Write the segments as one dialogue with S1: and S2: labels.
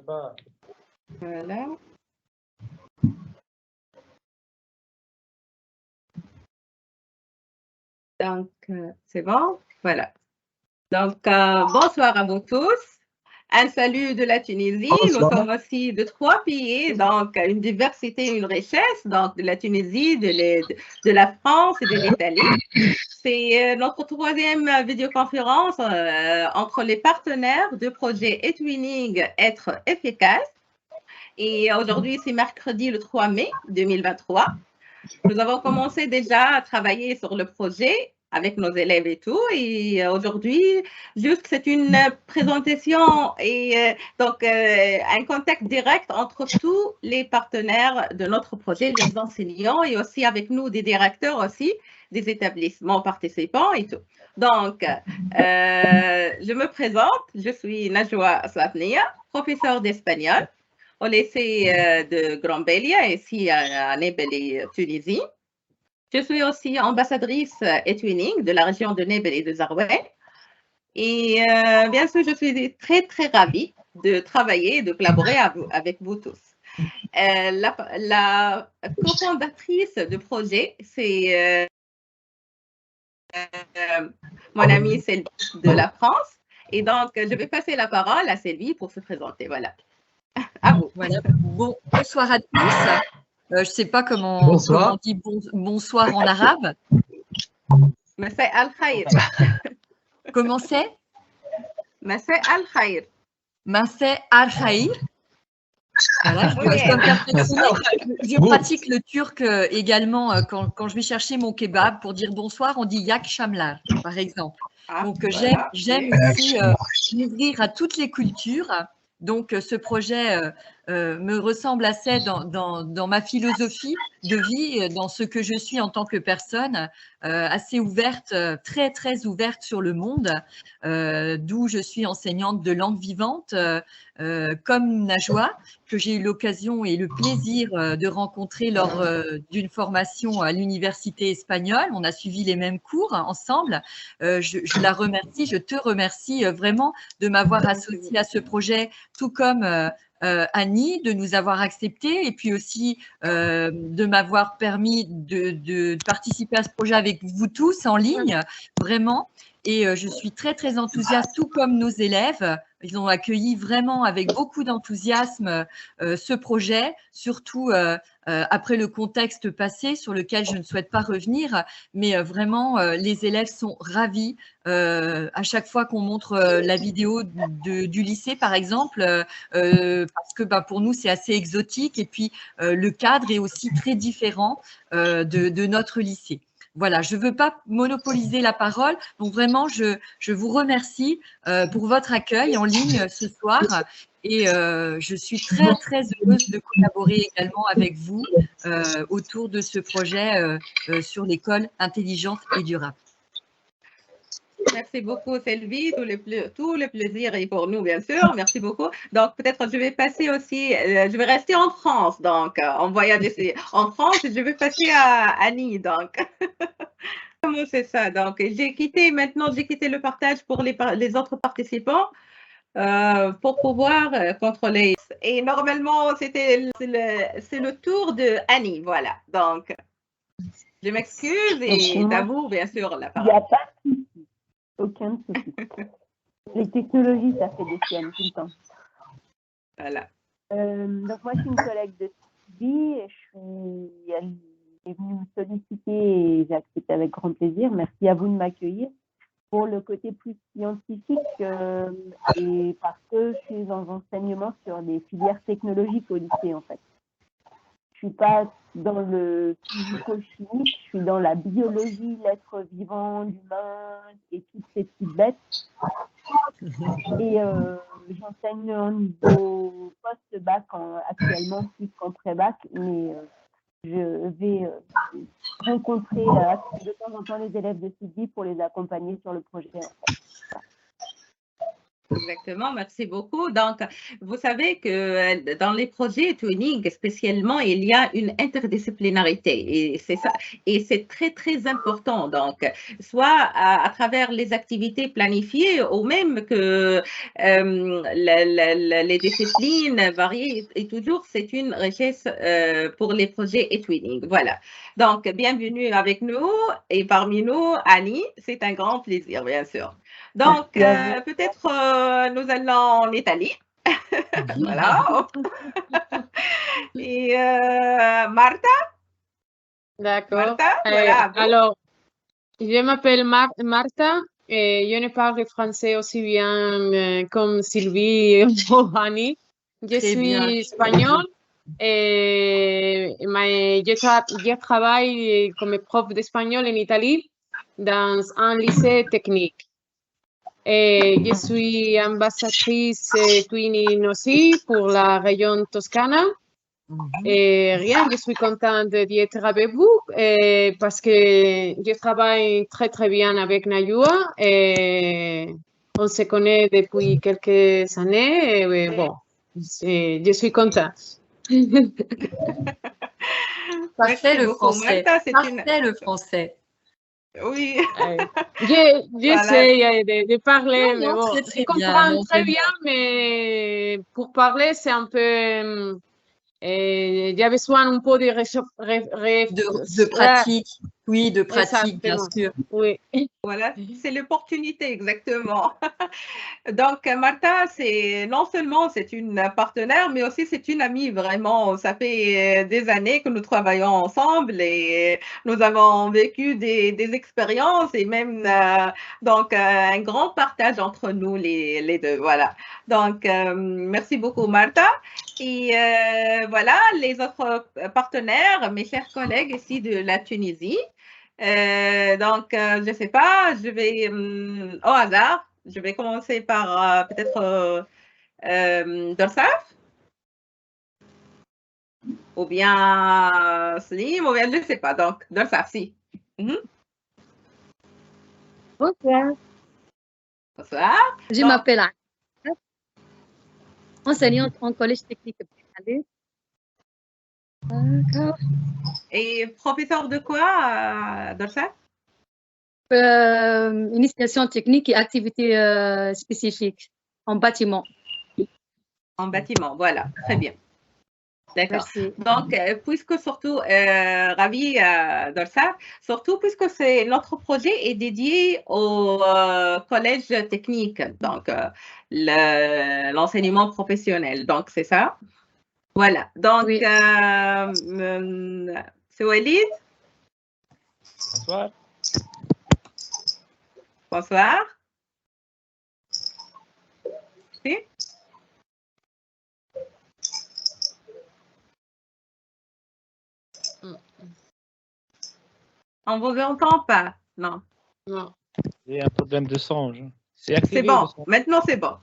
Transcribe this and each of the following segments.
S1: Voilà. Donc, c'est bon? Voilà. Donc, bonsoir à vous tous. Un salut de la Tunisie.
S2: Bonsoir.
S1: Nous sommes aussi de 3 pays, donc une diversité, une richesse, donc de la Tunisie, de la France et de l'Italie. C'est notre 3e vidéoconférence entre les partenaires du projet eTwinning Être efficace. Et aujourd'hui, c'est mercredi le 3 mai 2023. Nous avons commencé déjà à travailler sur le projet avec nos élèves et tout. Et aujourd'hui, juste c'est une présentation et donc un contact direct entre tous les partenaires de notre projet, les enseignants et aussi avec nous des directeurs aussi des établissements participants et tout. Donc, je me présente, je suis Najwa Slatnia, professeure d'espagnol au lycée de Grand-Bélia, ici à Nebeli, Tunisie. Je suis aussi ambassadrice eTwinning de la région de Nebel et de Zarouet. Et bien sûr, je suis très, très ravie de travailler et de collaborer avec vous tous. La cofondatrice du projet, c'est mon amie Sylvie de la France. Et donc, je vais passer la parole à Sylvie pour se présenter. Voilà. À vous.
S3: Voilà. Bonsoir à tous. Je ne sais pas comment on dit bonsoir en arabe.
S1: Massa al-Khair.
S3: Comment c'est?
S1: Massa al-Khair.
S3: Massa al-Khair. Voilà, je pratique le turc également quand je vais chercher mon kebab pour dire bonsoir, on dit yak shamlar, par exemple. Donc, j'aime aussi m'ouvrir à toutes les cultures. Donc, ce projet me ressemble assez dans ma philosophie de vie, dans ce que je suis en tant que personne, assez ouverte, très, très ouverte sur le monde, d'où je suis enseignante de langue vivante, comme Najwa, que j'ai eu l'occasion et le plaisir de rencontrer lors d'une formation à l'université espagnole. On a suivi les mêmes cours ensemble. Je la remercie, je te remercie vraiment de m'avoir associée à ce projet, tout comme Annie, de nous avoir acceptés et puis aussi de m'avoir permis de participer à ce projet avec vous tous en ligne, vraiment. Et je suis très, très enthousiaste, tout comme nos élèves. Ils ont accueilli vraiment avec beaucoup d'enthousiasme ce projet, surtout après le contexte passé sur lequel je ne souhaite pas revenir. Mais vraiment, les élèves sont ravis. À chaque fois qu'on montre la vidéo du lycée, par exemple, parce que pour nous, c'est assez exotique. Et puis, le cadre est aussi très différent de notre lycée. Voilà, je ne veux pas monopoliser la parole. Donc, vraiment, je vous remercie pour votre accueil en ligne ce soir. Et je suis très, très heureuse de collaborer également avec vous autour de ce projet sur l'école intelligente et durable.
S1: Merci beaucoup, Sylvie. Tout le plaisir est pour nous, bien sûr. Merci beaucoup. Donc, peut-être je vais passer aussi, je vais rester en France, donc, en voyage en France, et je vais passer à Annie, donc. Comment c'est ça? Donc, j'ai quitté le partage pour les autres participants pour pouvoir contrôler. Et normalement, c'est le tour de Annie, voilà. Donc, je m'excuse et à vous, bien sûr, la parole.
S4: Il n'y a pas de souci. Aucun souci. Les technologies, ça fait des siennes tout le temps.
S1: Voilà.
S4: Donc, moi, je suis une collègue de Sylvie. Elle est venue me solliciter et j'ai accepté avec grand plaisir. Merci à vous de m'accueillir. Pour le côté plus scientifique et parce que je suis en enseignement sur des filières technologiques au lycée, en fait. Je ne suis pas dans le physico-chimique, je suis dans la biologie, l'être vivant, l'humain et toutes ces petites bêtes. Et j'enseigne au niveau post-bac actuellement, plus qu'en pré-bac, mais je vais rencontrer de temps en temps les élèves de Sylvie pour les accompagner sur le projet. En fait.
S1: Exactement, merci beaucoup. Donc, vous savez que dans les projets Twinning, spécialement, il y a une interdisciplinarité et c'est ça, et c'est très, très important. Donc, soit à travers les activités planifiées ou même que les disciplines variées et toujours, c'est une richesse pour les projets Twinning. Voilà. Donc, bienvenue avec nous et parmi nous, Annie, c'est un grand plaisir, bien sûr. Donc, peut-être nous allons en Italie. Voilà. Et Martha,
S2: D'accord.
S1: voilà.
S2: Alors, je m'appelle Martha et je ne parle français aussi bien comme Sylvie ou Annie. Je suis espagnole et je travaille comme prof d'espagnol en Italie dans un lycée technique. Et je suis ambassadrice Twinning aussi pour la région Toscana. Et rien, je suis contente d'être avec vous parce que je travaille très très bien avec Najua et on se connaît depuis quelques années et bon, je suis contente.
S3: Parfait le français.
S1: Martha,
S3: Parfait le français.
S1: Oui.
S2: J'essaie de parler, mais bon,
S3: je
S2: comprends très bien, mais pour parler, c'est un peu... il y a besoin un peu
S3: de pratique. Oui, de pratique, bien sûr.
S2: Oui.
S1: Voilà, c'est l'opportunité, exactement. Donc, Martha, c'est non seulement c'est une partenaire, mais aussi c'est une amie, vraiment. Ça fait des années que nous travaillons ensemble et nous avons vécu des expériences et même donc un grand partage entre nous les deux. Voilà. Donc, merci beaucoup, Martha. Et voilà, les autres partenaires, mes chers collègues ici de la Tunisie. Donc, je ne sais pas, je vais au hasard, je vais commencer par peut-être Dorsaf ou bien Slim, ou bien je ne sais pas. Donc, Dorsaf, si.
S5: Bonsoir.
S1: Bonsoir.
S5: Je m'appelle Anne, enseignante en collège technique Bécalé. D'accord.
S1: Et professeur de quoi, Dorsaf?
S5: Initiation technique et activités spécifiques en bâtiment.
S1: En bâtiment, voilà, très bien. D'accord.
S5: Merci.
S1: Donc, puisque surtout, ravi Dorsaf, surtout puisque notre projet est dédié au collège technique, donc l'enseignement professionnel. Donc, c'est ça. Voilà. Donc,
S5: Oui.
S1: c'est Walid.
S6: Bonsoir.
S1: Bonsoir. Si? On ne vous entend pas, non.
S2: Non.
S6: Il y a un problème de son. C'est
S1: bon, maintenant c'est bon.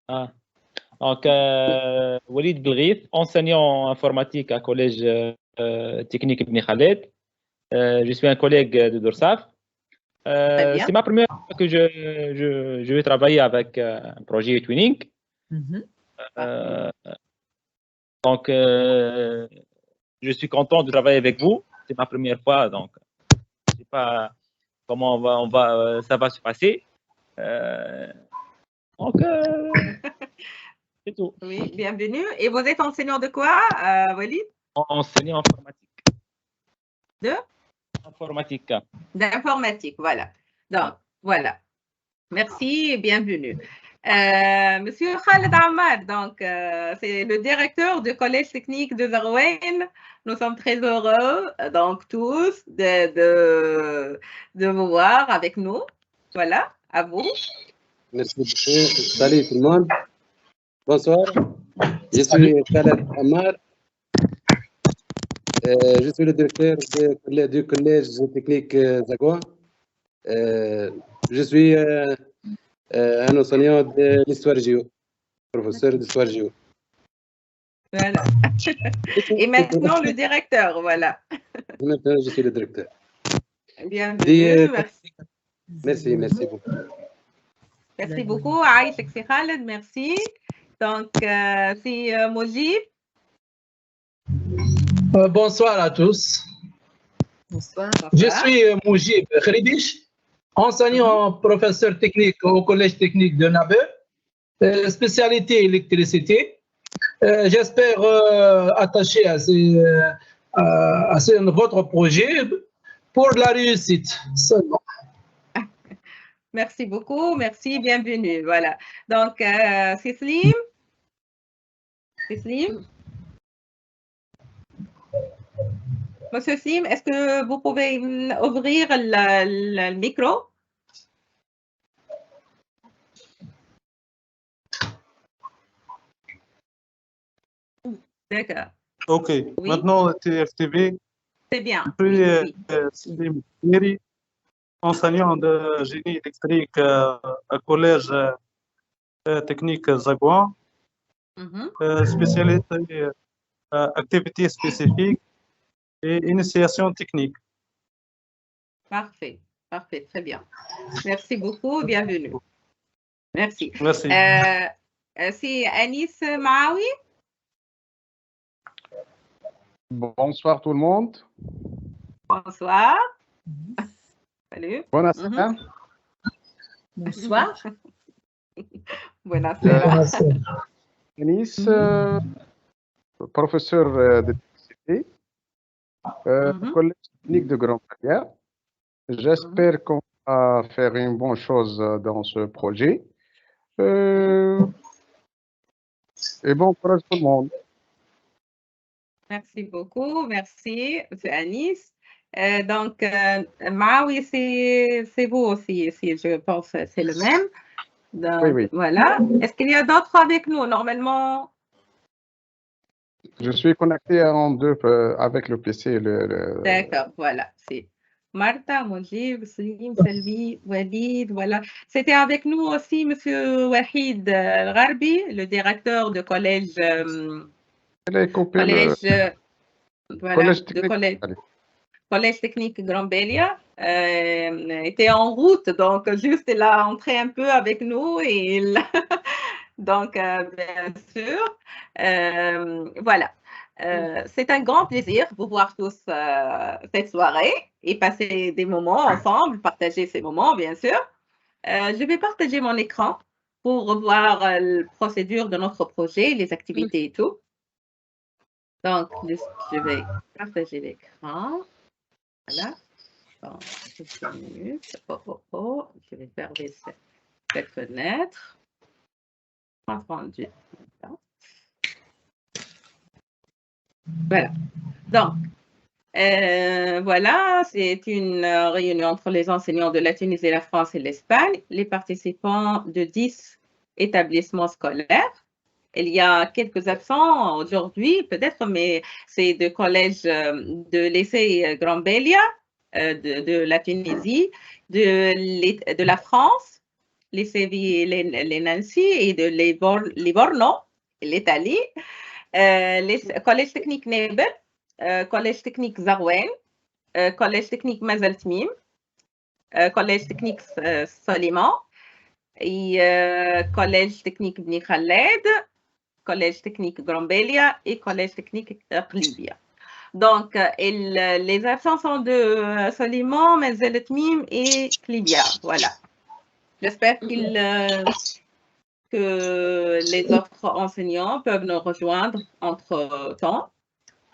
S6: Ah. Donc, Walid Belghif, enseignant informatique à Collège Technique Ibn Khaled. Je suis un collègue de Dorsaf. C'est ma première fois que je vais travailler avec un projet Twinning. Donc, je suis content de travailler avec vous. C'est ma première fois, donc je ne sais pas comment ça va se passer. Donc, c'est tout.
S1: Oui, bienvenue. Et vous êtes enseignant de quoi, Walid?
S6: Enseignant informatique.
S1: De?
S6: Informatique.
S1: D'informatique, voilà. Donc, voilà. Merci et bienvenue. Monsieur Khaled Ammar, donc c'est le directeur du Collège technique de Zarouane. Nous sommes très heureux, donc tous, de vous voir avec nous. Voilà, à vous.
S7: Merci beaucoup. Salut tout le monde. Bonsoir. Je suis Khaled Ammar. Je suis le directeur du Collège technique Zaghouan. Je suis un enseignant de l'histoire géo, professeur d'histoire géo.
S1: Voilà. Et maintenant, le directeur, voilà.
S7: Maintenant, je suis le directeur.
S1: Bienvenue, merci.
S7: Merci beaucoup.
S1: Merci beaucoup. Aïchek Si Khaled, merci. Donc, c'est Mojib.
S8: Bonsoir à tous.
S3: Bonsoir.
S8: Je suis Mojib Khridish, enseignant professeur technique au Collège technique de Naber, spécialité électricité. J'espère attacher à votre projet pour la réussite seulement.
S1: Merci beaucoup, merci, bienvenue. Voilà. Donc, Cécile. Monsieur Slim, est-ce que vous pouvez ouvrir le micro? D'accord.
S9: OK. Oui. Maintenant, TFTV.
S1: C'est bien.
S9: Je suis Slim Khmeri, enseignant de génie électrique au collège technique Zagouan. Spécialité activités spécifiques et initiation technique.
S1: Parfait, parfait, très bien. Merci beaucoup, bienvenue. Merci.
S9: Merci.
S1: C'est Anis Maoui.
S10: Bonsoir tout le monde.
S1: Bonsoir. Salut.
S10: Buonasera.
S3: Bonsoir.
S1: Buonasera.
S10: Anis, professeur d'électricité, collège technique de Grande-Carrière. J'espère qu'on va faire une bonne chose dans ce projet. Et bon courage tout le monde.
S1: Merci beaucoup, merci, M. Anis. Donc, Maoui, c'est vous aussi, je pense que c'est le même. Donc,
S10: oui.
S1: Voilà. Est-ce qu'il y a d'autres avec nous? Normalement.
S10: Je suis connecté en deux avec le PC.
S1: D'accord, voilà. C'est Martha, Mojib, Slim, Selvi, Walid, voilà. C'était avec nous aussi M. Wahid Gharbi, le directeur du collège. Collège technique Grand-Bélia. Était en route, donc juste il a entré un peu avec nous et donc bien sûr, voilà. C'est un grand plaisir de vous voir tous cette soirée et passer des moments ensemble, partager ces moments bien sûr. Je vais partager mon écran pour voir la procédure de notre projet, les activités et tout. Donc, je vais partager l'écran. Voilà. Bon, 5 minutes. Je vais fermer cette fenêtre. Entendu. Voilà. Donc, voilà, c'est une réunion entre les enseignants de la Tunisie, la France et l'Espagne, les participants de 10 établissements scolaires. Il y a quelques absents aujourd'hui, peut-être, mais c'est de collège de lycée Grand-Bélia, de la Tunisie, de la France, lycée les Nancy et de Livorno, l'Italie, collège technique Nebel, collège technique Zarouane, collège technique Mazal Tmim, collège technique Soliman, et collège technique Bni Khaled, collège technique Grand-Bélia et collège technique Qlibia. Donc, les absents sont de Soliman, Mazal Tmim et Qlibia. Voilà. J'espère que les autres enseignants peuvent nous rejoindre entre-temps.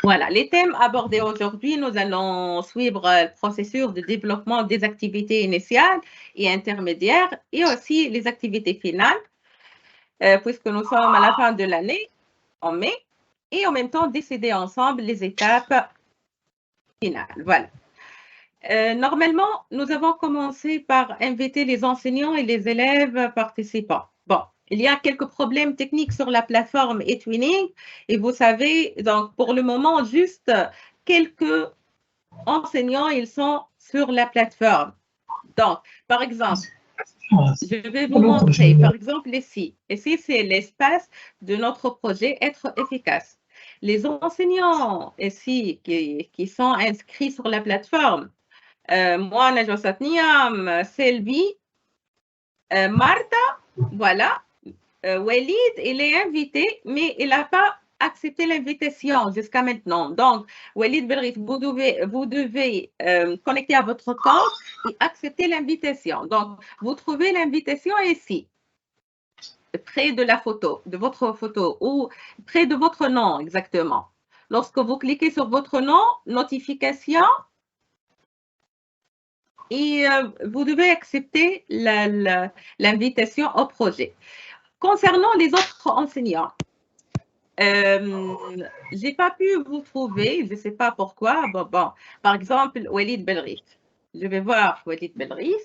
S1: Voilà, les thèmes abordés aujourd'hui, nous allons suivre le processus de développement des activités initiales et intermédiaires et aussi les activités finales, puisque nous sommes à la fin de l'année, en mai, et en même temps décider ensemble les étapes finales. Voilà. Normalement, nous avons commencé par inviter les enseignants et les élèves participants. Bon, il y a quelques problèmes techniques sur la plateforme eTwinning et vous savez, donc pour le moment, juste quelques enseignants, ils sont sur la plateforme. Donc, par exemple, je vais vous montrer, par exemple, ici. Ici, c'est l'espace de notre projet Être efficace. Les enseignants ici qui sont inscrits sur la plateforme, moi, Najwa Satniam, Selvi, Martha, voilà. Walid, il est invité, mais il n'a pas accepté l'invitation jusqu'à maintenant. Donc, Walid Belrif, vous devez connecter à votre compte et accepter l'invitation. Donc, vous trouvez l'invitation ici, près de la photo, de votre photo, ou près de votre nom exactement. Lorsque vous cliquez sur votre nom, notification, et vous devez accepter l'invitation au projet. Concernant les autres enseignants, je n'ai pas pu vous trouver, je ne sais pas pourquoi. Bon, par exemple, Walid Belrif. Je vais voir Walid Belrif.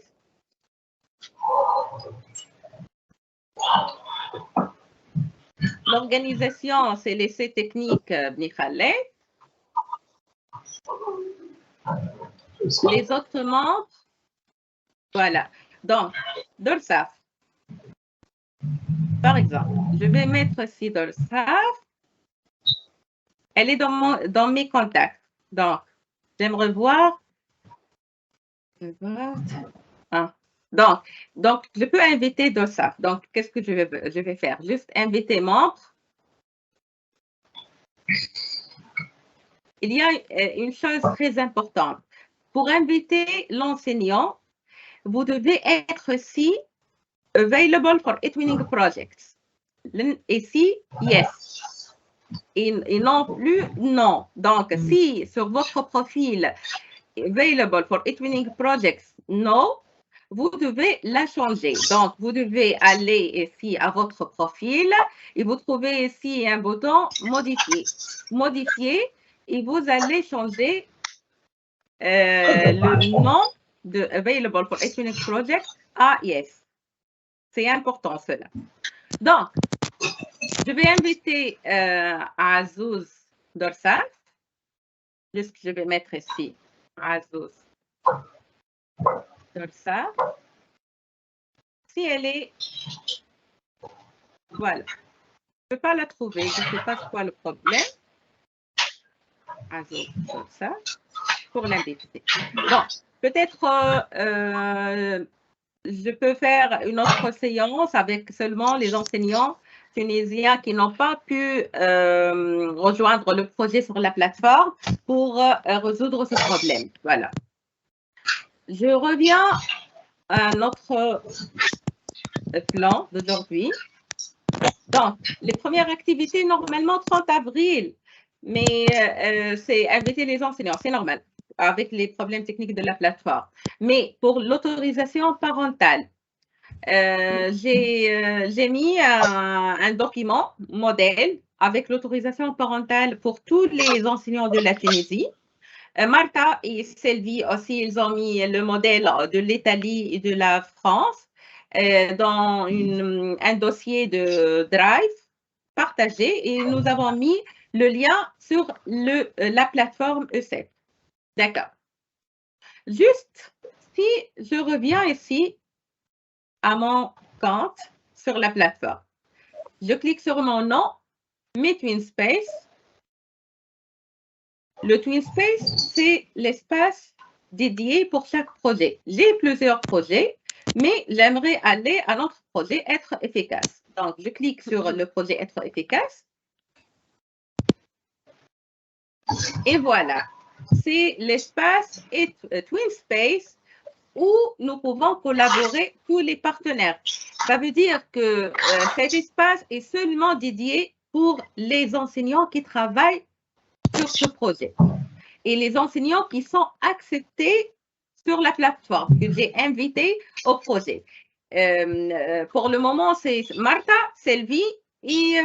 S1: L'organisation, c'est l'essai technique Bni Khaled. Les autres membres, voilà. Donc, Dorsaf. Par exemple, je vais mettre ici Dorsaf. Elle est dans mes contacts. Donc, j'aimerais voir. Donc, je peux inviter Dorsaf. Donc, qu'est-ce que je vais faire? Juste inviter membre. Il y a une chose très importante. Pour inviter l'enseignant, vous devez être ici available for e-twinning projects. Ici, yes. Et non plus non. Donc, si sur votre profil available for e-twinning projects, no, vous devez la changer. Donc, vous devez aller ici à votre profil et vous trouvez ici un bouton modifier. Modifier et vous allez changer le nom de available for e-twinning project à yes. C'est important cela. Donc, je vais inviter Azouz Dorsaf. Juste, je vais mettre ici Azouz Dorsaf. Si elle est... Voilà. Je ne peux pas la trouver. Je ne sais pas quoi le problème. Azouz Dorsaf. Pour l'inviter. Bon, peut-être je peux faire une autre séance avec seulement les enseignants tunisiens qui n'ont pas pu rejoindre le projet sur la plateforme pour résoudre ce problème. Voilà. Je reviens à notre plan d'aujourd'hui. Donc, les premières activités, normalement 30 avril, mais c'est inviter les enseignants, c'est normal, avec les problèmes techniques de la plateforme. Mais pour l'autorisation parentale, j'ai mis un document modèle avec l'autorisation parentale pour tous les enseignants de la Tunisie. Martha et Sylvie aussi, ils ont mis le modèle de l'Italie et de la France dans un dossier de Drive partagé et nous avons mis le lien sur la plateforme E7. D'accord. Juste, si je reviens ici à mon compte sur la plateforme, je clique sur mon nom, mes TwinSpace. Le TwinSpace, c'est l'espace dédié pour chaque projet. J'ai plusieurs projets, mais j'aimerais aller à notre projet Être efficace. Donc, je clique sur le projet Être efficace. Et voilà. C'est l'espace TwinSpace où nous pouvons collaborer tous les partenaires. Ça veut dire que cet espace est seulement dédié pour les enseignants qui travaillent sur ce projet et les enseignants qui sont acceptés sur la plateforme que j'ai invité au projet. Pour le moment, c'est Martha, Sylvie et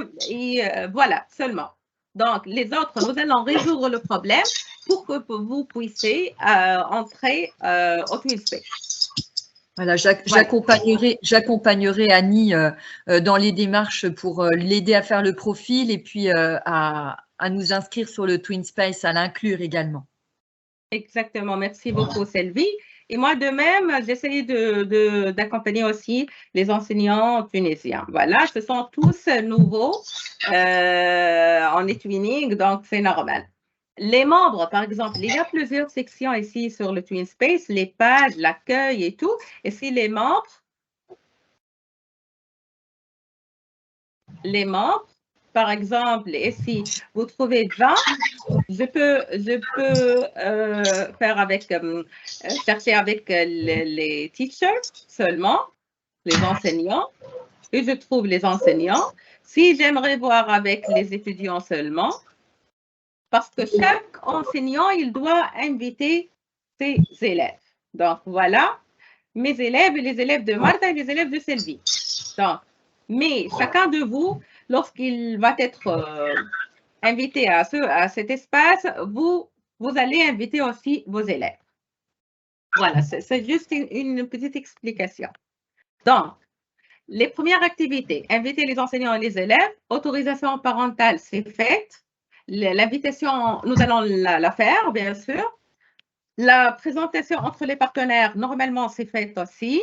S1: voilà, seulement. Donc, les autres, nous allons résoudre le problème pour que vous puissiez entrer au TwinSpace.
S3: Voilà, j'accompagnerai Annie dans les démarches pour l'aider à faire le profil et puis à nous inscrire sur le TwinSpace, à l'inclure également.
S1: Exactement, merci beaucoup Sylvie. Et moi de même, j'essaie d'accompagner aussi les enseignants tunisiens. Voilà, ce sont tous nouveaux en e-twinning, donc c'est normal. Les membres, par exemple, il y a plusieurs sections ici sur le TwinSpace, les pages, l'accueil et tout. Et si les membres, les membres. Par exemple, ici, vous trouvez 20. Je peux faire avec, chercher avec les teachers seulement, les enseignants, et je trouve les enseignants. Si j'aimerais voir avec les étudiants seulement, parce que chaque enseignant, il doit inviter ses élèves. Donc, voilà, mes élèves et les élèves de Martha et les élèves de Sylvie. Donc, mais chacun de vous, lorsqu'il va être invité à cet espace, vous allez inviter aussi vos élèves. Voilà, c'est juste une petite explication. Donc, les premières activités, inviter les enseignants et les élèves, autorisation parentale, c'est faite. L'invitation, nous allons la faire, bien sûr. La présentation entre les partenaires, normalement, c'est fait aussi.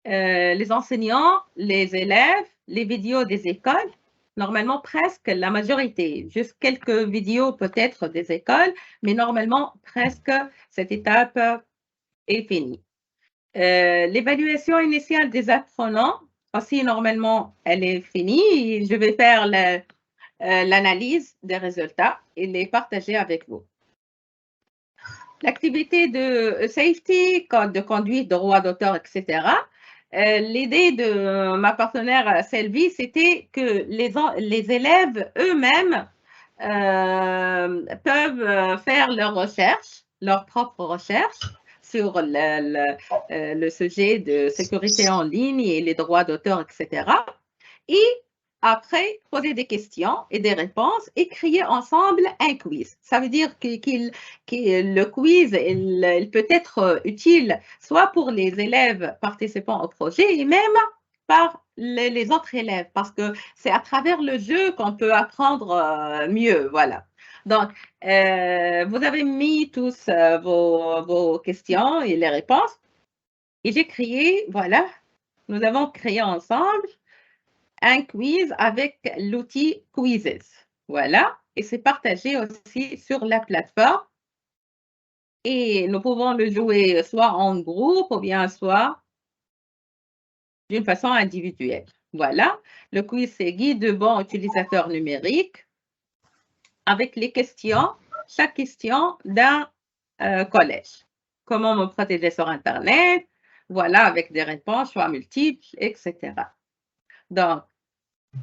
S1: Les enseignants, les élèves, les vidéos des écoles, normalement presque la majorité, juste quelques vidéos peut-être des écoles, mais normalement presque cette étape est finie. L'évaluation initiale des apprenants, aussi normalement elle est finie. Je vais faire l'analyse des résultats et les partager avec vous. L'activité de safety, code de conduite, droit d'auteur, etc. L'idée de ma partenaire Sylvie, c'était que les élèves eux-mêmes peuvent faire leurs recherches, leurs propres recherches sur le sujet de sécurité en ligne et les droits d'auteur, etc. Et après, poser des questions et des réponses et créer ensemble un quiz. Ça veut dire que le quiz, il peut être utile soit pour les élèves participants au projet et même par les autres élèves parce que c'est à travers le jeu qu'on peut apprendre mieux. Voilà. Donc, vous avez mis tous vos questions et les réponses et j'ai créé, voilà, nous avons créé ensemble un quiz avec l'outil Quizzes. Voilà, et c'est partagé aussi sur la plateforme. Et nous pouvons le jouer soit en groupe ou bien soit d'une façon individuelle. Voilà, le quiz, c'est guide de bon utilisateur numérique avec les questions, chaque question d'un collège. Comment me protéger sur Internet? Voilà, avec des réponses, choix multiples, etc. Donc,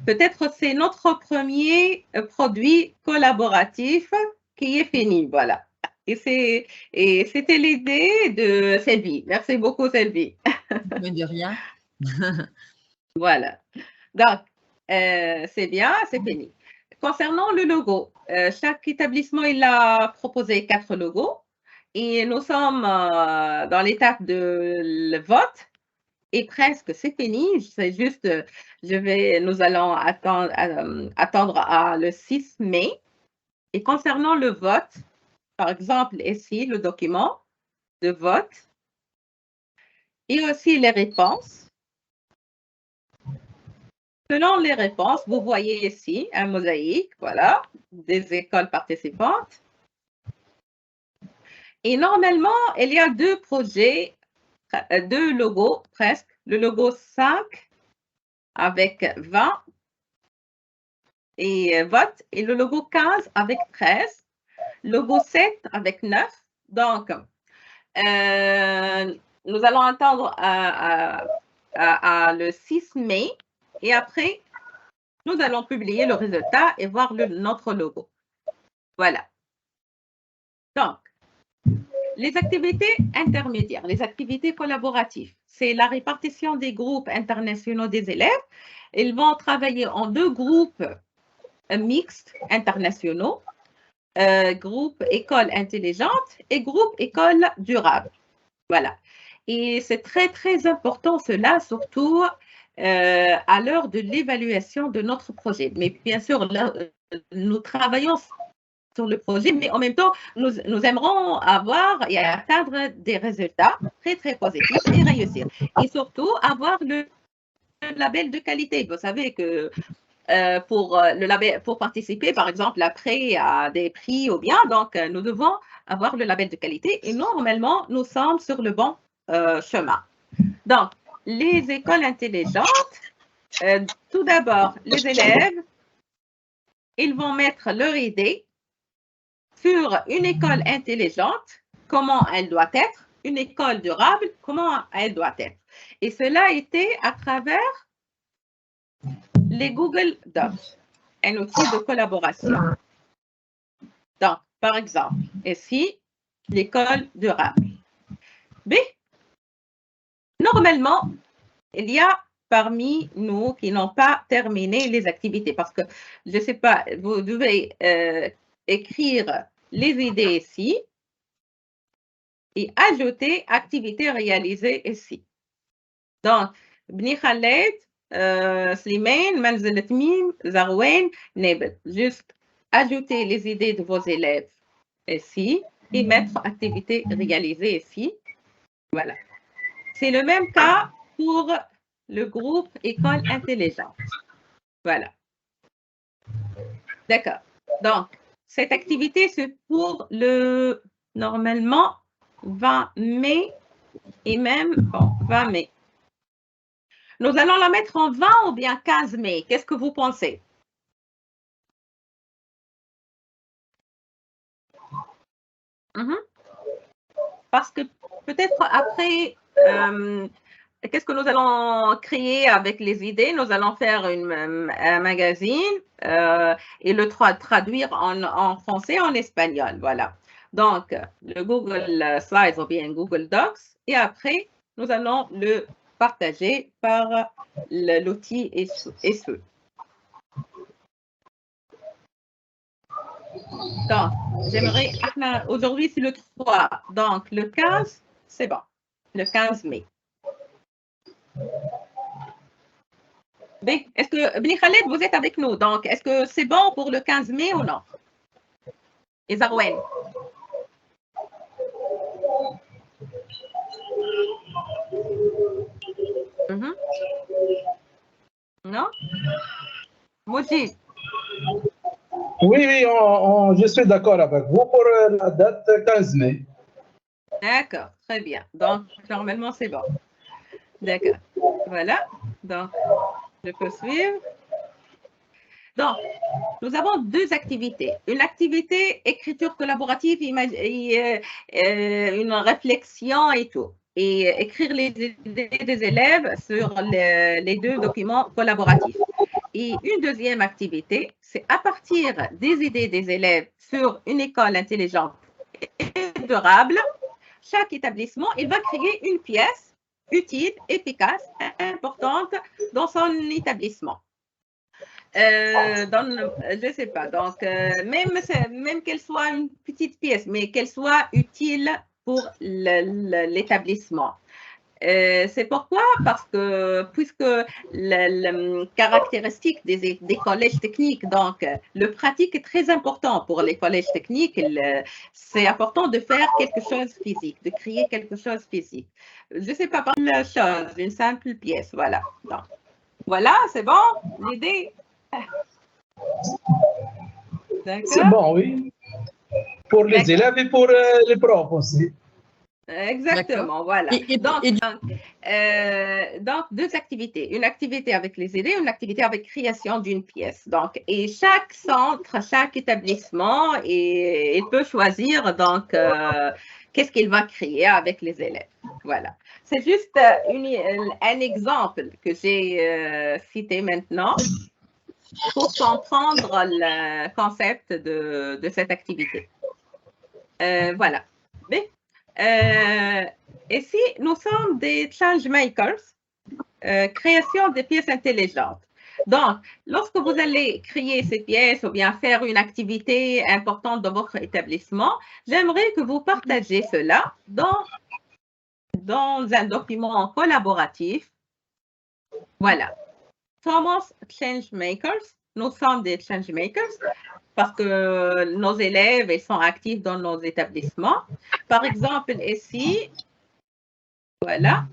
S1: peut-être c'est notre premier produit collaboratif qui est fini, voilà. Et c'était l'idée de Sylvie. Merci beaucoup, Sylvie.
S3: Mais de rien.
S1: Voilà. Donc, c'est bien, c'est fini. Concernant le logo, chaque établissement, il a proposé 4 logos et nous sommes dans l'étape de vote. Et presque, c'est fini. C'est juste, nous allons attendre le 6 mai. Et concernant le vote, par exemple, ici, le document de vote et aussi les réponses. Selon les réponses, vous voyez ici un mosaïque, voilà, des écoles participantes. Et normalement, il y a 2 projets, 2 logos presque. Le logo 5 avec 20 et vote et le logo 15 avec 13, logo 7 avec 9. Donc, nous allons attendre le 6 mai et après, nous allons publier le résultat et voir notre logo. Voilà. Donc, les activités intermédiaires, les activités collaboratives, c'est la répartition des groupes internationaux des élèves. Ils vont travailler en 2 groupes mixtes internationaux, groupe école intelligente et groupe école durable. Voilà. Et c'est très, très important cela, surtout à l'heure de l'évaluation de notre projet. Mais bien sûr, là, nous travaillons sur le projet, mais en même temps, nous aimerons avoir et atteindre des résultats très, très positifs et réussir. Et surtout, avoir le label de qualité. Vous savez que pour participer, par exemple, après à des prix ou bien, donc nous devons avoir le label de qualité et normalement, nous sommes sur le bon chemin. Donc, les écoles intelligentes, tout d'abord, les élèves, ils vont mettre leur idée sur une école intelligente, comment elle doit être, une école durable, comment elle doit être. Et cela a été à travers les Google Docs, un outil de collaboration. Donc, par exemple, ici, l'école durable. B, normalement, il y a parmi nous qui n'ont pas terminé les activités parce que, je ne sais pas, vous devez écrire les idées ici et ajouter activités réalisées ici. Donc, Bni Khaled, Slimane, Manzil Tmim, Zarwen, Nebel. Juste ajouter les idées de vos élèves ici et mettre activités réalisées ici. Voilà. C'est le même cas pour le groupe École intelligente. Voilà. D'accord. Donc, cette activité, c'est pour le, normalement, 20 mai et même, bon, 20 mai. Nous allons la mettre en 20 ou bien 15 mai. Qu'est-ce que vous pensez? Parce que peut-être après, qu'est-ce que nous allons créer avec les idées? Nous allons faire un magazine et le traduire en français et en espagnol. Voilà. Donc, le Google Slides ou bien Google Docs. Et après, nous allons le partager par l'outil SE. Donc, j'aimerais, aujourd'hui c'est le 3, donc le 15, c'est bon, le 15 mai. Est-ce que, Bni Khaled, vous êtes avec nous, donc est-ce que c'est bon pour le 15 mai ou non? Et Zarwen? Non? Moujib?
S8: Oui, oui, je suis d'accord avec vous pour la date 15 mai.
S1: D'accord, très bien. Donc, normalement, c'est bon. D'accord. Voilà. Donc, je peux suivre. Donc, nous avons deux activités. Une activité écriture collaborative, une réflexion et tout. Et écrire les idées des élèves sur les deux documents collaboratifs. Et une deuxième activité, c'est à partir des idées des élèves sur une école intelligente et durable, chaque établissement, il va créer une pièce utile, efficace, importante dans son établissement. Je ne sais pas, donc même qu'elle soit une petite pièce, mais qu'elle soit utile pour l'établissement. C'est pourquoi, parce que puisque la caractéristique des collèges techniques, donc le pratique est très important pour les collèges techniques, c'est important de faire quelque chose physique, de créer quelque chose physique. Je ne sais pas, par la chose, une simple pièce, voilà. Donc, voilà, c'est bon, l'idée.
S8: C'est bon, oui. Pour les élèves et pour les profs aussi.
S1: Exactement, voilà. Donc, deux activités. Une activité avec les idées, une activité avec création d'une pièce. Donc, et chaque centre, chaque établissement, il peut choisir donc qu'est-ce qu'il va créer avec les élèves. Voilà. C'est juste un exemple que j'ai cité maintenant pour comprendre le concept de cette activité. Voilà. Mais, ici, nous sommes des change makers, création des pièces intelligentes. Donc, lorsque vous allez créer ces pièces ou bien faire une activité importante dans votre établissement, j'aimerais que vous partagez cela dans un document collaboratif. Voilà. Somos change makers. Nous sommes des change makers parce que nos élèves ils sont actifs dans nos établissements. Par exemple, ici, voilà,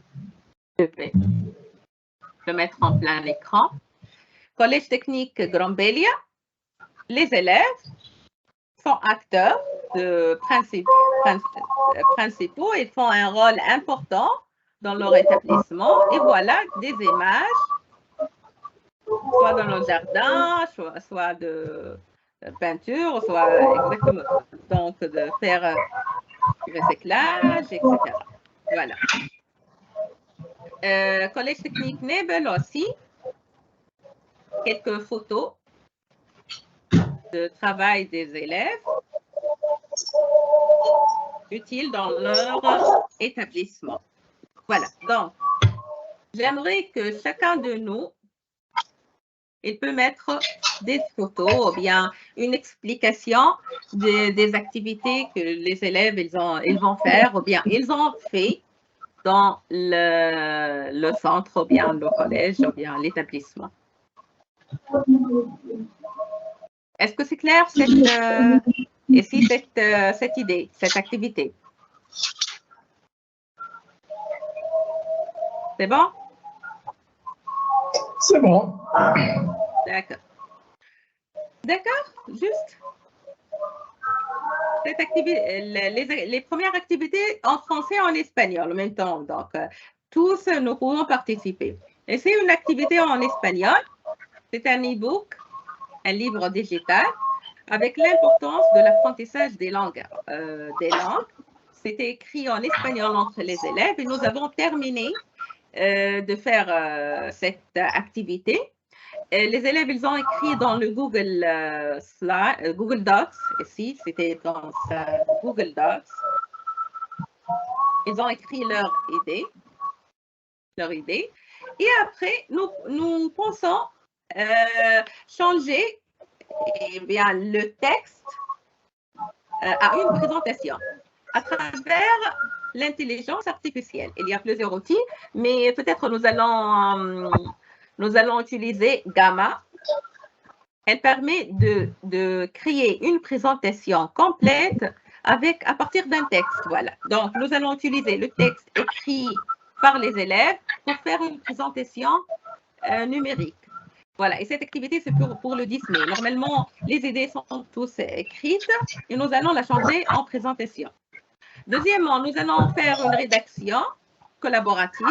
S1: je vais le mettre en plein écran. Collège technique Grand-Bélia, les élèves sont acteurs principaux, ils font un rôle important dans leur établissement. Et voilà des images soit dans le jardin, soit de peinture, soit exactement, donc de faire recyclage, etc. Voilà. Collège technique Nebel aussi, quelques photos de travail des élèves utiles dans leur établissement. Voilà, donc j'aimerais que chacun de nous, il peut mettre des photos ou bien une explication des activités que les élèves ils vont faire ou bien ils ont fait dans le centre ou bien le collège ou bien l'établissement. Est-ce que c'est clair cette idée, cette activité? C'est bon?
S8: C'est bon.
S1: D'accord. D'accord, juste. Cette activité, les premières activités en français et en espagnol en même temps. Donc, tous nous pouvons participer. Et c'est une activité en espagnol. C'est un e-book, un livre digital, avec l'importance de l'apprentissage des langues. C'était écrit en espagnol entre les élèves et nous avons terminé de faire cette activité. Les élèves, ils ont écrit dans le Google Docs, ici, c'était dans Google Docs. Ils ont écrit leur idée. Et après, nous pensons changer le texte à une présentation à travers l'intelligence artificielle. Il y a plusieurs outils, mais peut-être nous allons utiliser Gamma. Elle permet de créer une présentation complète à partir d'un texte. Voilà. Donc, nous allons utiliser le texte écrit par les élèves pour faire une présentation numérique. Voilà. Et cette activité, c'est pour le 10 mai. Normalement, les idées sont tous écrites et nous allons la changer en présentation. Deuxièmement, nous allons faire une rédaction collaborative.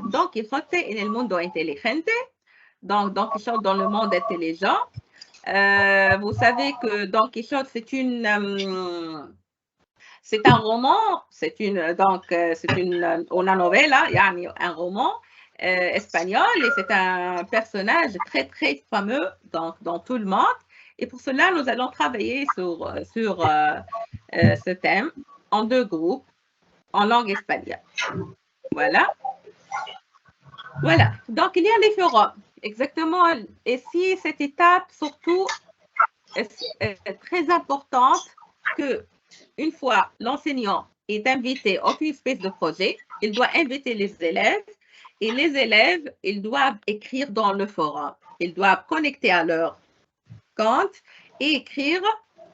S1: Don Quijote en el mundo inteligente. Donc, Don Quijote dans le monde intelligent. Vous savez que Don Quijote, c'est un roman, c'est une novella, un roman espagnol, et c'est un personnage très, très fameux dans tout le monde. Et pour cela, nous allons travailler sur ce thème en 2 groupes en langue espagnole. Voilà. Voilà. Donc, il y a les forums. Exactement. Et si cette étape, surtout, est très importante que une fois l'enseignant est invité à une espèce de projet, il doit inviter les élèves et les élèves, ils doivent écrire dans le forum. Ils doivent connecter à leur compte et écrire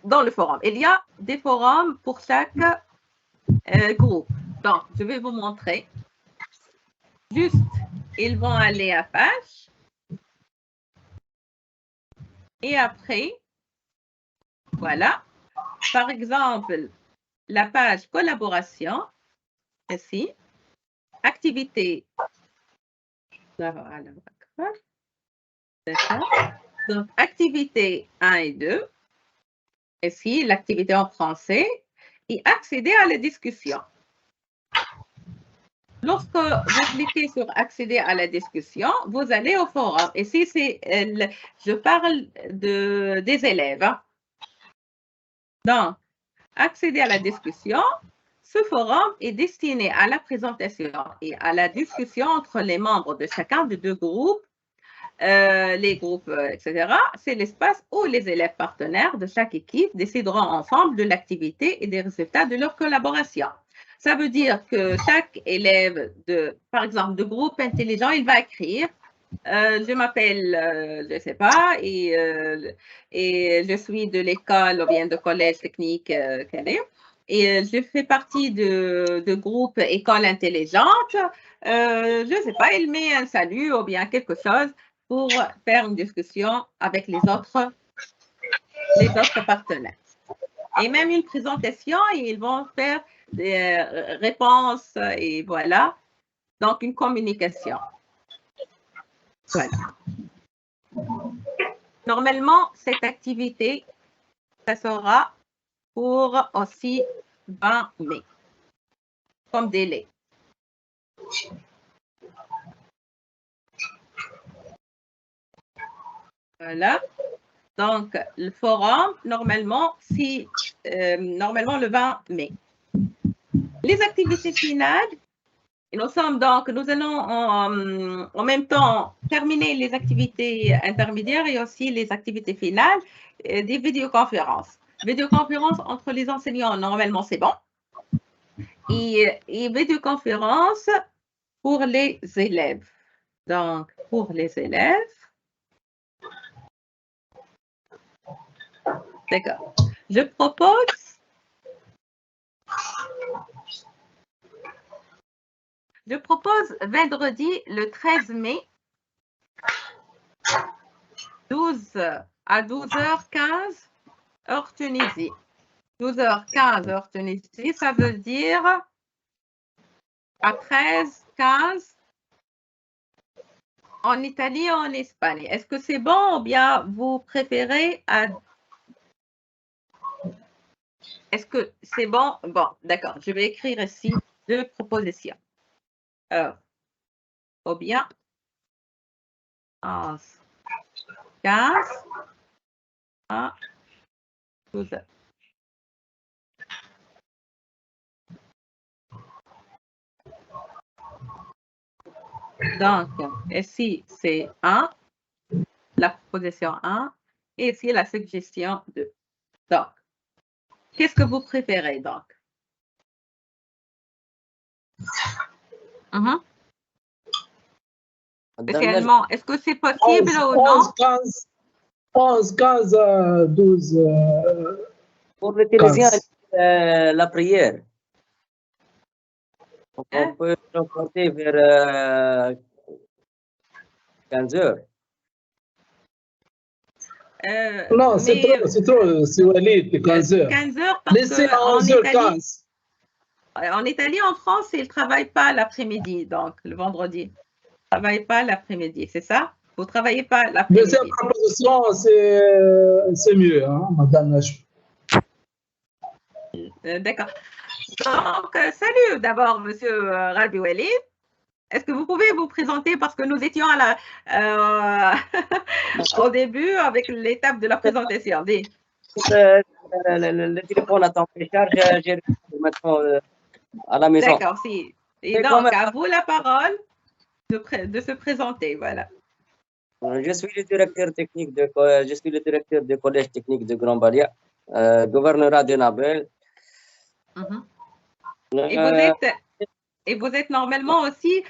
S1: dans le forum. Il y a des forums pour chaque groupe. Donc, je vais vous montrer. Juste, ils vont aller à page. Et après, voilà. Par exemple, la page collaboration, ici, activité. D'accord. Donc, activité 1 et 2, ici, l'activité en français, et accéder à la discussion. Lorsque vous cliquez sur accéder à la discussion, vous allez au forum. Ici, je parle des élèves. Hein. Donc, accéder à la discussion, ce forum est destiné à la présentation et à la discussion entre les membres de chacun des 2 groupes, les groupes, etc. C'est l'espace où les élèves partenaires de chaque équipe décideront ensemble de l'activité et des résultats de leur collaboration. Ça veut dire que chaque élève, par exemple, de groupe intelligent, il va écrire je m'appelle, je ne sais pas, et je suis de l'école ou bien de collège technique Calais, et je fais partie de groupe école intelligente. Je ne sais pas, il met un salut ou bien quelque chose pour faire une discussion avec les autres partenaires. Et même une présentation, ils vont faire des réponses et voilà. Donc, une communication. Voilà. Normalement, cette activité, ça sera pour aussi 20 mai, comme délai. Voilà. Donc, le forum, normalement, normalement le 20 mai. Les activités finales, nous allons en même temps terminer les activités intermédiaires et aussi les activités finales des vidéoconférences. Vidéoconférence entre les enseignants, normalement, c'est bon. Et vidéoconférence pour les élèves. Donc, pour les élèves, d'accord. Je propose vendredi le 13 mai, 12 à 12h15, heure Tunisie. 12h15, heure Tunisie, ça veut dire à 13h15 en Italie et en Espagne. Est-ce que c'est bon ou bien vous préférez à... Est-ce que c'est bon? Bon, d'accord. Je vais écrire ici deux propositions. Ou bien 15 à 12h. Donc, ici, c'est 1, la proposition 1, et ici, la suggestion 2. Donc, qu'est-ce que vous préférez, donc? Spécialement, est-ce que c'est possible ou non?
S8: 11, 15, 12.
S11: Pour les Tunisiens, la prière. On peut reporter vers 15 heures.
S8: Non, c'est trop, c'est Walid, 15 heures.
S1: 15 heures parce
S8: laissez à 11h15.
S1: En Italie, en France, ils ne travaillent pas l'après-midi, donc le vendredi. Ils ne travaillent pas l'après-midi, c'est ça? Vous ne travaillez pas l'après-midi.
S8: Deuxième proposition, c'est mieux, hein, Madame Najm.
S1: D'accord. Donc, salut d'abord, Monsieur Rabbi Walid. Est-ce que vous pouvez vous présenter parce que nous étions au début avec l'étape de la présentation.
S11: Le téléphone a tempé charge, j'ai maintenant à la maison.
S1: D'accord, si. Et donc, à vous la parole de se présenter, voilà.
S11: Je suis le directeur technique du collège technique de Grand Balia, gouvernorat de Nabel.
S1: Et vous êtes normalement aussi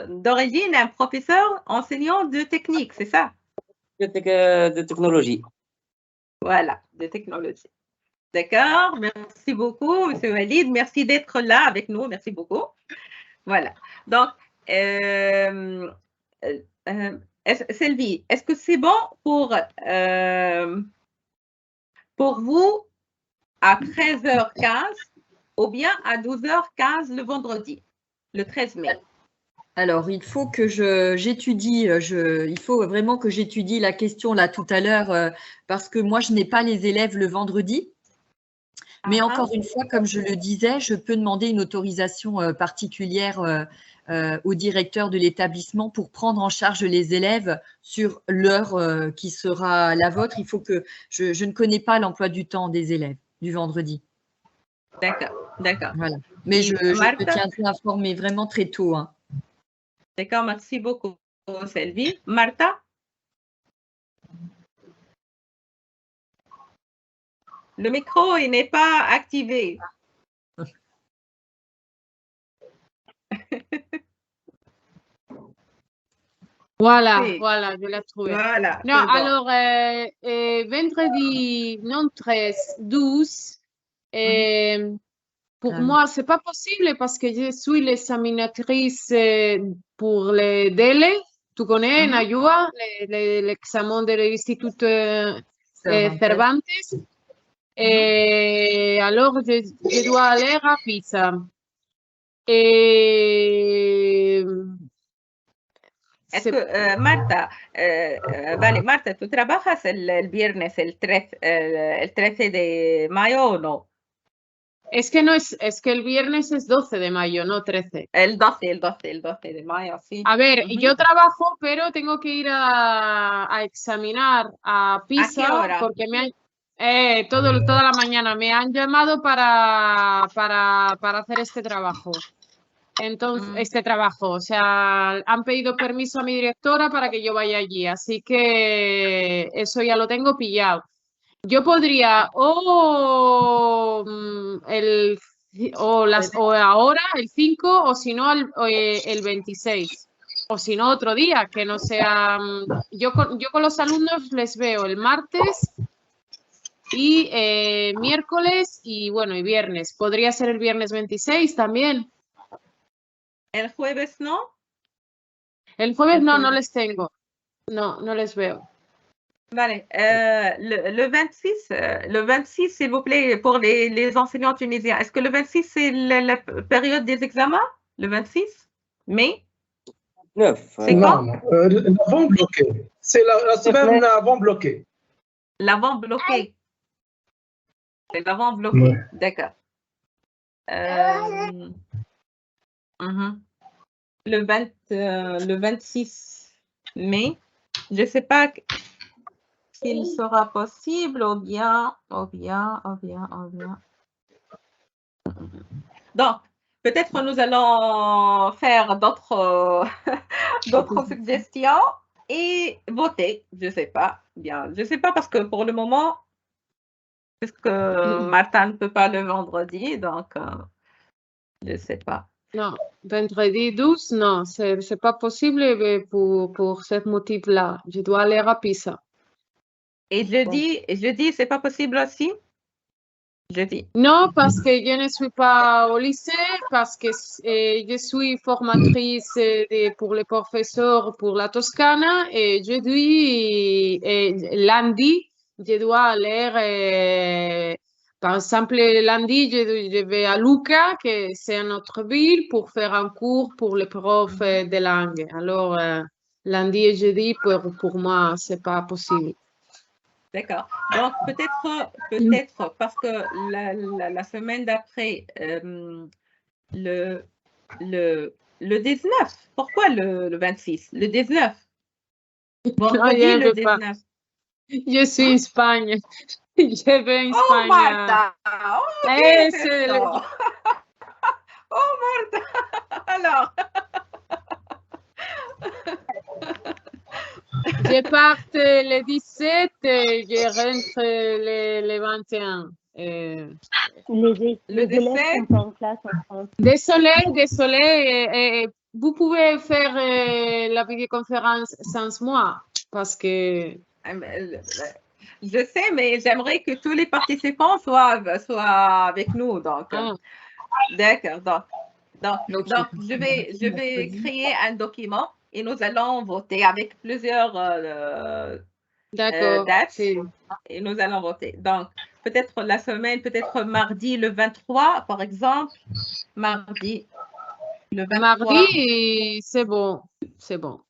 S1: d'origine un professeur enseignant de technique, c'est ça?
S11: De technologie.
S1: Voilà, de technologie. D'accord, merci beaucoup, M. Walid. Merci d'être là avec nous, merci beaucoup. Voilà. Donc, Sylvie, est-ce que c'est bon pour vous à 13h15 ou bien à 12h15 le vendredi, le 13 mai?
S3: Alors, il faut que j'étudie, il faut vraiment que j'étudie la question là tout à l'heure parce que moi, je n'ai pas les élèves le vendredi. Mais encore une fois, comme je le disais, je peux demander une autorisation particulière au directeur de l'établissement pour prendre en charge les élèves sur l'heure qui sera la vôtre. Il faut que je ne connais pas l'emploi du temps des élèves du vendredi.
S1: D'accord, d'accord.
S3: Voilà. Mais je te tiendrai informé vraiment très tôt. Hein.
S1: D'accord, merci beaucoup, Sylvie. Martha? Le micro, il n'est pas activé.
S2: Voilà, voilà, je l'ai trouvé.
S1: Voilà.
S2: Non, alors, vendredi, non 13, 12, pour moi, ce n'est pas possible parce que je suis l'examinatrice pour les délais. Tu connais, Nayua, l'examen de l'Institut Cervantes. Et alors, je dois aller à Pisa. Et
S1: Es que, Marta, vale, Marta, ¿tú trabajas el viernes, el 13 de mayo o no?
S2: Es que no es que el viernes es 12 de mayo, no 13.
S1: El 12 de mayo, sí.
S2: A ver, yo trabajo, pero tengo que ir a examinar a Pisa.
S1: ¿A qué hora?
S2: Porque toda la mañana me han llamado para hacer este trabajo. Entonces, este trabajo, o sea, han pedido permiso a mi directora para que yo vaya allí, así que eso ya lo tengo pillado. Yo podría o ahora, el 5, o si no, el 26. O si no, otro día, que no sea... Yo con los alumnos les veo el martes y miércoles y bueno, y viernes. Podría ser el viernes 26 también.
S1: ¿El jueves no?
S2: El jueves no les tengo. No les veo.
S1: Vale. Le 26, s'il vous plaît, pour les enseignants tunisiens. Est-ce que le 26, c'est la période des examens? Le 26 mai?
S11: 9.
S1: C'est quand?
S8: Non, l'avant bloqué. C'est la semaine avant bloqué.
S1: L'avant bloqué. C'est l'avant bloqué.
S8: Ouais.
S1: D'accord. Le 26 mai, je ne sais pas s'il sera possible ou bien. Donc, peut-être nous allons faire d'autres suggestions et voter. Je ne sais pas. Bien, je ne sais pas parce que pour le moment, puisque Martin ne peut pas le vendredi, donc je ne sais pas.
S2: Non, vendredi 12, non, c'est pas possible pour ce motif-là. Je dois aller à Pisa.
S1: Et jeudi, c'est pas possible aussi? Jeudi.
S2: Non, parce que je ne suis pas au lycée, parce que je suis formatrice pour les professeurs pour la Toscana et jeudi et lundi, je dois aller, par exemple, lundi, je vais à Lucca, que c'est une autre ville, pour faire un cours pour les profs de langue. Alors, lundi et jeudi, pour moi, c'est pas possible.
S1: D'accord. Donc, peut-être parce que la semaine d'après, le 19. Pourquoi le 26? Le 19. Vendredi, le 19.
S2: Je suis en Espagne. Je vais en Espagne.
S1: Oh, Marta! Oh, oh, Marta! Alors.
S2: Je pars le 17 et je rentre le 21.
S4: Les élèves sont en classe en France.
S2: Désolé. Vous pouvez faire la vidéoconférence sans moi parce que...
S1: Je sais, mais j'aimerais que tous les participants soient avec nous. Donc, d'accord. Donc, je vais créer un document et nous allons voter avec plusieurs dates. Et nous allons voter. Donc, peut-être la semaine, peut-être mardi le 23, par exemple. Mardi le 23.
S2: Mardi, c'est bon.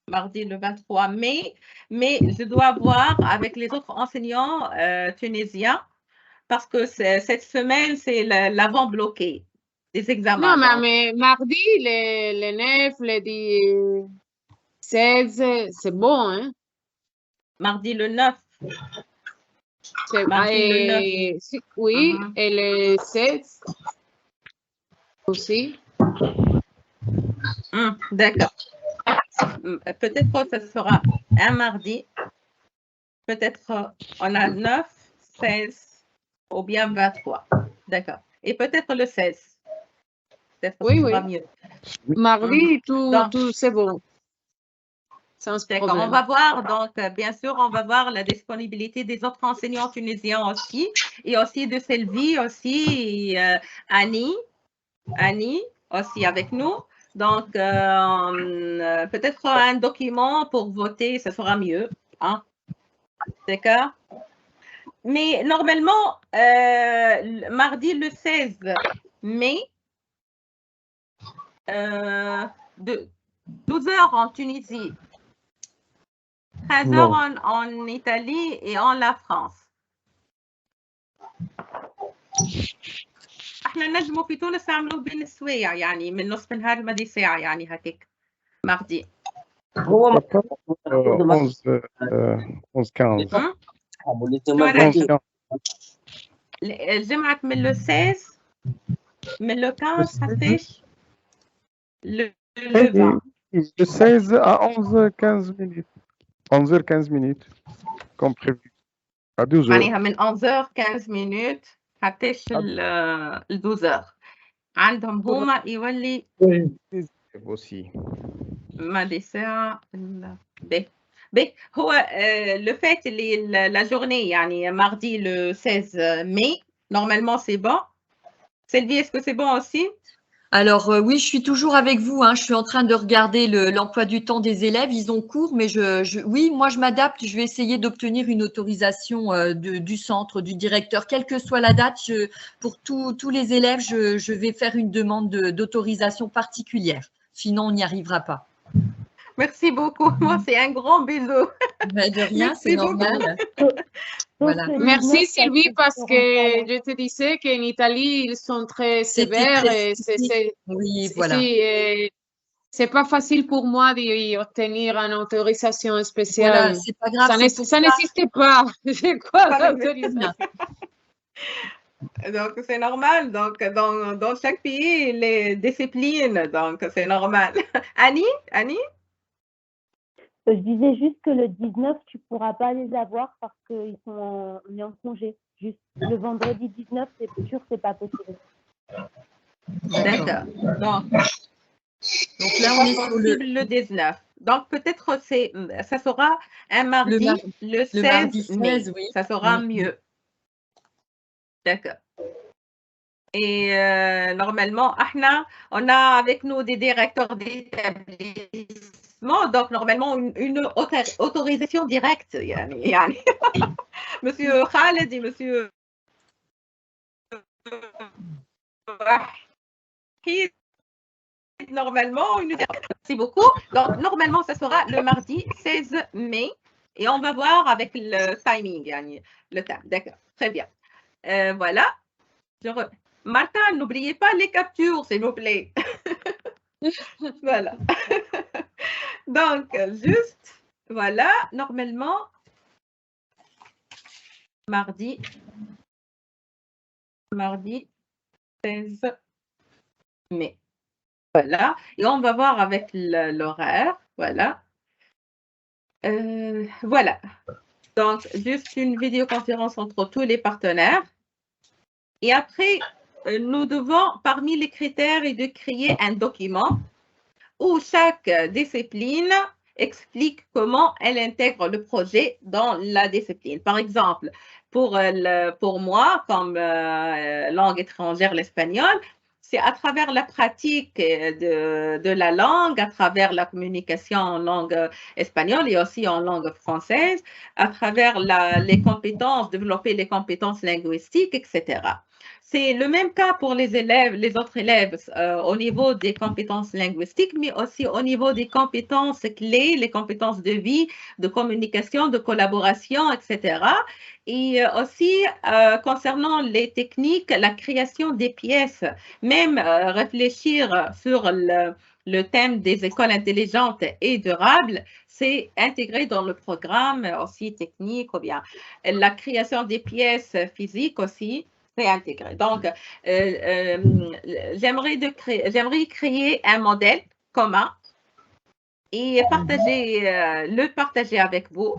S1: Mardi le 23 mai. Mais je dois voir avec les autres enseignants tunisiens parce que cette semaine, c'est l'avant bloqué des examens.
S2: Non, mais mardi, le 9, le 16, c'est bon, hein?
S1: Mardi le 9.
S2: Mardi le 9. Oui, et le 16 aussi.
S1: D'accord. Peut-être que ce sera un mardi. Peut-être on a 9, 16 ou bien 23. D'accord. Et peut-être le 16. Peut-être que ce sera mieux.
S2: Mardi, tout c'est bon.
S1: D'accord, on va voir, donc bien sûr, on va voir la disponibilité des autres enseignants tunisiens aussi, et aussi de Sylvie, aussi Annie aussi avec nous. Donc, peut-être un document pour voter, ce sera mieux. Hein? D'accord? Mais normalement, mardi le 16 mai, de 12 h en Tunisie, 13 heures en Italie et en la France. احنا نجموا في تونس نعملوه بين السوايع يعني من نصف النهار لمدي ساعة يعني هكاك ماردي.
S11: هو
S10: 11
S1: الجمعة من لو 16 من لو 15 حتىش le 20.
S10: De 16 à 11h15 minutes. 11h15 minutes, comme prévu. À 12h.
S1: معناها من 11h15 minutes حتىش ل 12h. عندهم هما يولي
S10: aussi.
S1: مدى ساعة باهي هو le fait la journée يعني mardi le 16 mai normalement c'est bon. Sylvie, est-ce que c'est bon aussi?
S3: Alors oui, je suis toujours avec vous. Hein. Je suis en train de regarder l'emploi du temps des élèves. Ils ont cours, mais oui, moi je m'adapte. Je vais essayer d'obtenir une autorisation du centre, du directeur, quelle que soit la date. Pour tous les élèves, je vais faire une demande d'autorisation particulière. Sinon, on n'y arrivera pas.
S1: Merci beaucoup. Moi, c'est un grand bisou.
S3: Mais de rien, c'est normal. Voilà.
S2: Merci Sylvie, parce que je te disais qu'en Italie, ils sont très sévères.
S3: Oui, voilà.
S2: C'est pas facile pour moi d'obtenir une autorisation spéciale.
S3: Voilà, c'est pas grave.
S2: Ça n'existe pas. C'est quoi l'autorisation?
S1: Donc, c'est normal. Donc, dans chaque pays, les disciplines, donc c'est normal. Annie?
S4: Je disais juste que le 19, tu ne pourras pas les avoir parce qu'on est en congé. Juste le vendredi 19, c'est sûr que ce n'est pas possible.
S1: D'accord. Donc
S3: là, on est sur
S1: le 19. Donc, peut-être ça sera un mardi, le 16
S3: mardi 16
S1: mai.
S3: Oui.
S1: Ça sera mieux. D'accord. Et normalement, on a avec nous des directeurs d'établissement. Donc, normalement, une autorisation directe. Yani. Monsieur Khaled et monsieur normalement, merci beaucoup. Donc, normalement, ça sera le mardi 16 mai. Et on va voir avec le timing, yani, le temps. D'accord, très bien. Voilà. Martha, n'oubliez pas les captures, s'il vous plaît. Voilà. Donc, juste, voilà, normalement, mardi 16 mai. Voilà. Et on va voir avec l'horaire. Voilà. Voilà. Donc, juste une vidéoconférence entre tous les partenaires. Et après, nous devons, parmi les critères, de créer un document où chaque discipline explique comment elle intègre le projet dans la discipline. Par exemple, pour moi, comme langue étrangère, l'espagnol, c'est à travers la pratique de la langue, à travers la communication en langue espagnole et aussi en langue française, à travers les compétences, développer les compétences linguistiques, etc. C'est le même cas pour les élèves, les autres élèves au niveau des compétences linguistiques, mais aussi au niveau des compétences clés, les compétences de vie, de communication, de collaboration, etc. Et aussi concernant les techniques, la création des pièces, même réfléchir sur le thème des écoles intelligentes et durables, c'est intégré dans le programme aussi technique ou bien la création des pièces physiques aussi. C'est intégré. Donc, j'aimerais créer un modèle commun et le partager avec vous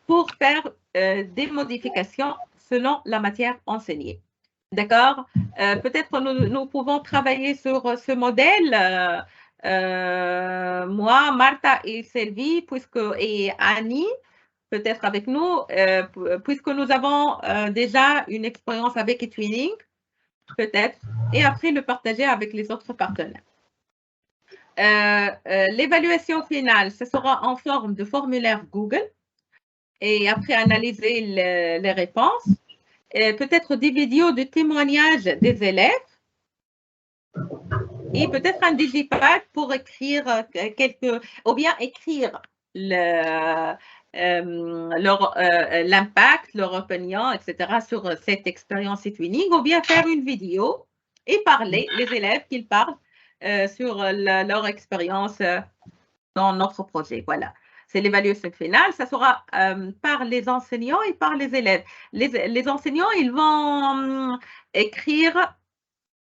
S1: pour faire des modifications selon la matière enseignée. D'accord? Peut-être nous pouvons travailler sur ce modèle, moi, Martha et Sylvie, et Annie, peut-être avec nous, puisque nous avons déjà une expérience avec eTwinning, peut-être, et après le partager avec les autres partenaires. L'évaluation finale, ce sera en forme de formulaire Google, et après analyser les réponses, peut-être des vidéos de témoignages des élèves, et peut-être un digipad pour écrire ou bien écrire l'impact, leur opinion, etc. sur cette expérience e-twinning, ou bien faire une vidéo et parler, les élèves qu'ils parlent sur leur expérience dans notre projet. Voilà. C'est l'évaluation finale. Ça sera par les enseignants et par les élèves. Les enseignants, ils vont écrire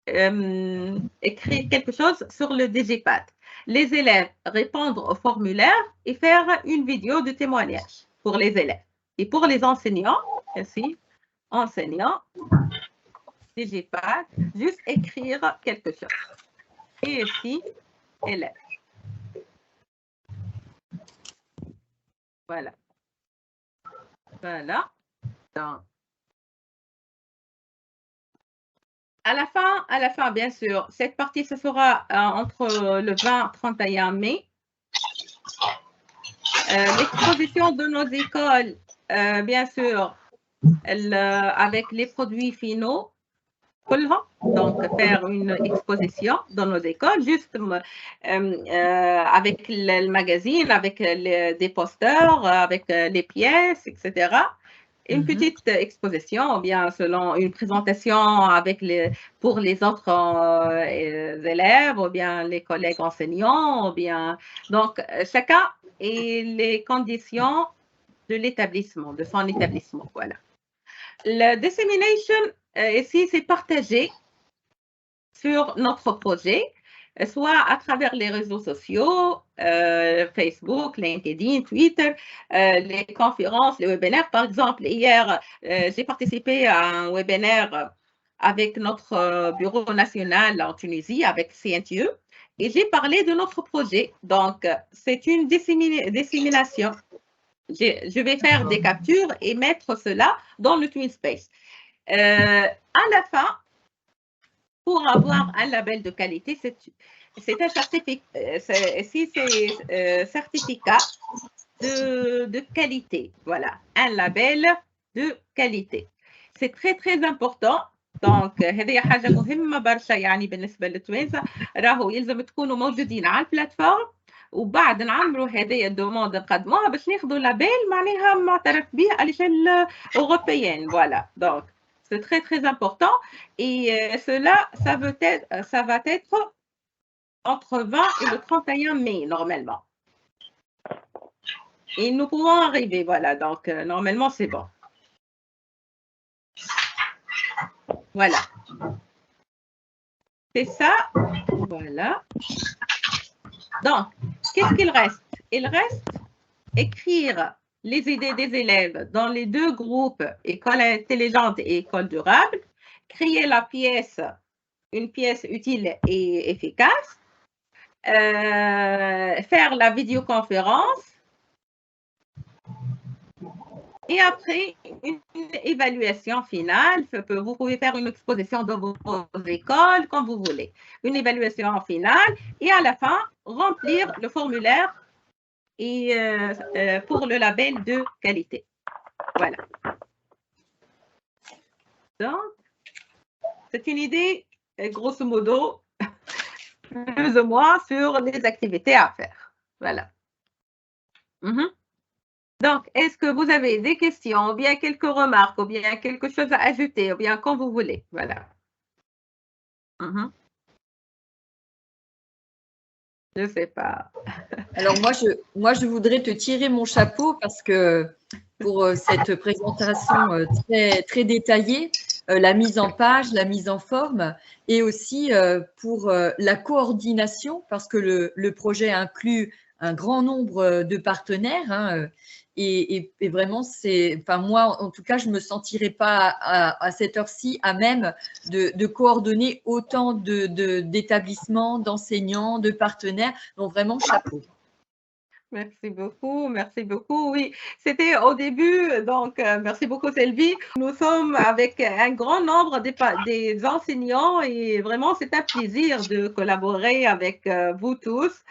S1: quelque chose sur le Digipad. Les élèves répondre au formulaire et faire une vidéo de témoignage pour les élèves. Et pour les enseignants, ici, enseignants, Digipad, juste écrire quelque chose. Et ici, élèves. Voilà. Voilà. Donc, à la fin, bien sûr, cette partie, ce sera entre le 20 et 31 mai. L'exposition de nos écoles, bien sûr, avec les produits finaux, donc faire une exposition dans nos écoles, juste avec le magazine, avec des posters, avec les pièces, etc. Une petite exposition, ou bien selon une présentation pour les autres élèves, ou bien les collègues enseignants, ou bien donc chacun et les conditions de l'établissement, de son établissement, voilà. La dissemination ici, c'est partagé sur notre projet, soit à travers les réseaux sociaux, Facebook, LinkedIn, Twitter, les conférences, les webinaires. Par exemple, hier, j'ai participé à un webinaire avec notre bureau national en Tunisie, avec CNTE, et j'ai parlé de notre projet. Donc, c'est une dissémination. Je vais faire des captures et mettre cela dans le TwinSpace. À la fin, pour avoir un label de qualité, c'est un certificat de qualité. Voilà, un label de qualité. C'est très, très important. Donc, هذه حاجة مهمة برشا يعني بالنسبة للتوانسة راهو يلزم تكونوا موجودين على البلاتفورم وبعد نعملوا هذه الدوموند نقدموها باش ناخذوا لابيل معناها معترف به à l'échelle européenne. Voilà. Donc, c'est très, très important. Et cela, ça va être entre 20 et le 31 mai, normalement. Et nous pouvons arriver, voilà. Donc, normalement, c'est bon. Voilà. C'est ça. Voilà. Donc, qu'est-ce qu'il reste? Il reste écrire les idées des élèves dans les deux groupes, école intelligente et école durable, créer une pièce utile et efficace, faire la vidéoconférence, et après une évaluation finale. Vous pouvez faire une exposition dans vos écoles, comme vous voulez. Une évaluation finale, et à la fin, remplir le formulaire et pour le label de qualité. Voilà. Donc, c'est une idée, grosso modo, plus ou moins sur les activités à faire. Voilà. Donc, est-ce que vous avez des questions, ou bien quelques remarques, ou bien quelque chose à ajouter, ou bien quand vous voulez. Voilà. Je ne sais pas.
S3: Alors moi, je voudrais te tirer mon chapeau parce que pour cette présentation très, très détaillée, la mise en page, la mise en forme, et aussi pour la coordination, parce que le projet inclut un grand nombre de partenaires, hein, et vraiment, moi, en tout cas, je ne me sentirais pas à cette heure-ci à même de coordonner autant d'établissements, d'enseignants, de partenaires. Donc, vraiment, chapeau.
S1: Merci beaucoup, merci beaucoup. Oui, c'était au début, donc merci beaucoup Sylvie. Nous sommes avec un grand nombre des enseignants et vraiment, c'est un plaisir de collaborer avec vous tous.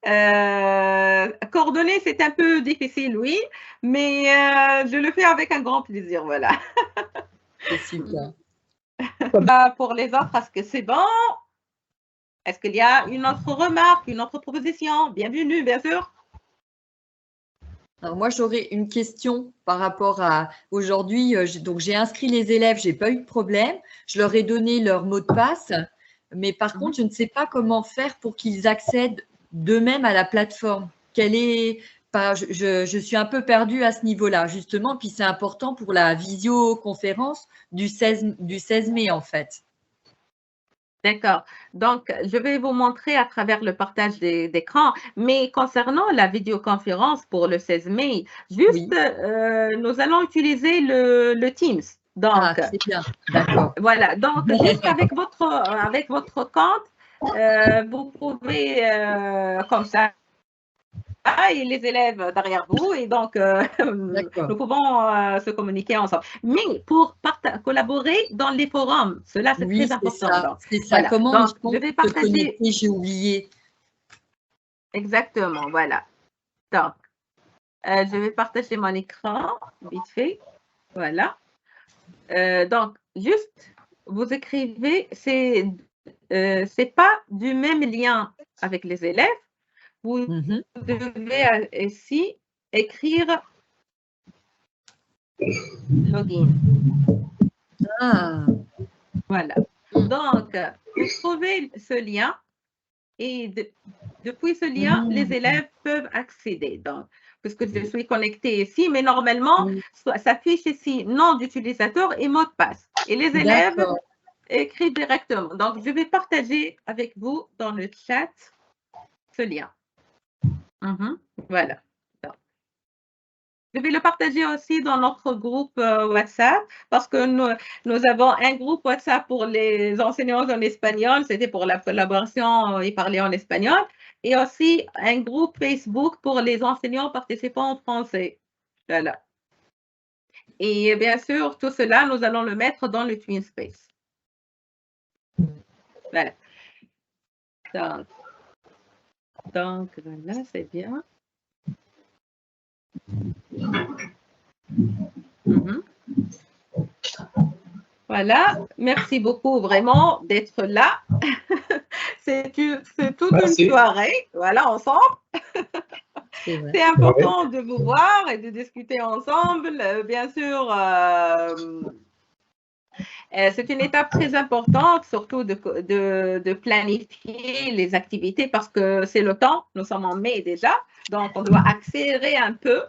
S1: Coordonner, c'est un peu difficile, oui, mais je le fais avec un grand plaisir, voilà.
S3: C'est super.
S1: Pour les autres, est-ce que c'est bon? Est-ce qu'il y a une autre remarque, une autre proposition? Bienvenue, bien sûr.
S3: Alors moi, j'aurais une question par rapport à aujourd'hui. Donc, j'ai inscrit les élèves, j'ai pas eu de problème. Je leur ai donné leur mot de passe, mais par contre, je ne sais pas comment faire pour qu'ils accèdent d'eux-mêmes à la plateforme. Je suis un peu perdue à ce niveau-là, justement. Puis c'est important pour la visioconférence du 16 mai, en fait.
S1: D'accord. Donc, je vais vous montrer à travers le partage d'écran. Mais concernant la vidéoconférence pour le 16 mai, juste, nous allons utiliser le Teams. Donc,
S3: c'est bien. D'accord.
S1: Voilà. Donc, juste avec votre compte, vous pouvez, comme ça, et les élèves derrière vous, et donc nous pouvons se communiquer ensemble. Mais pour collaborer dans les forums, cela c'est très important.
S3: C'est ça. Voilà. Comment
S1: donc, je vais partager.
S3: J'ai oublié.
S1: Exactement, voilà. Donc, je vais partager mon écran vite fait. Voilà. Donc, juste, vous écrivez, c'est pas du même lien avec les élèves. Vous devez ici écrire login. Voilà. Donc, vous trouvez ce lien et depuis ce lien, les élèves peuvent accéder. Donc, puisque je suis connectée ici, mais normalement, ça s'affiche ici nom d'utilisateur et mot de passe. Et les élèves écrivent directement. Donc, je vais partager avec vous dans le chat ce lien. Voilà. Donc, je vais le partager aussi dans notre groupe WhatsApp parce que nous avons un groupe WhatsApp pour les enseignants en espagnol, c'était pour la collaboration et parler en espagnol, et aussi un groupe Facebook pour les enseignants participants en français. Voilà. Et bien sûr, tout cela, nous allons le mettre dans le TwinSpace. Voilà. Donc, voilà, c'est bien. Voilà, merci beaucoup vraiment d'être là. C'est toute une soirée, voilà, ensemble. C'est important de vous voir et de discuter ensemble. Bien sûr, c'est une étape très importante, surtout de planifier les activités parce que c'est le temps, nous sommes en mai déjà, donc on doit accélérer un peu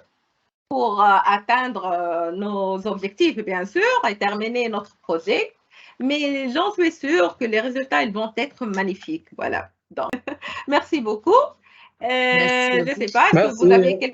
S1: pour atteindre nos objectifs, bien sûr, et terminer notre projet. Mais j'en suis sûre que les résultats ils vont être magnifiques. Voilà. Donc, merci beaucoup. Je ne sais pas, est-ce que vous avez quelque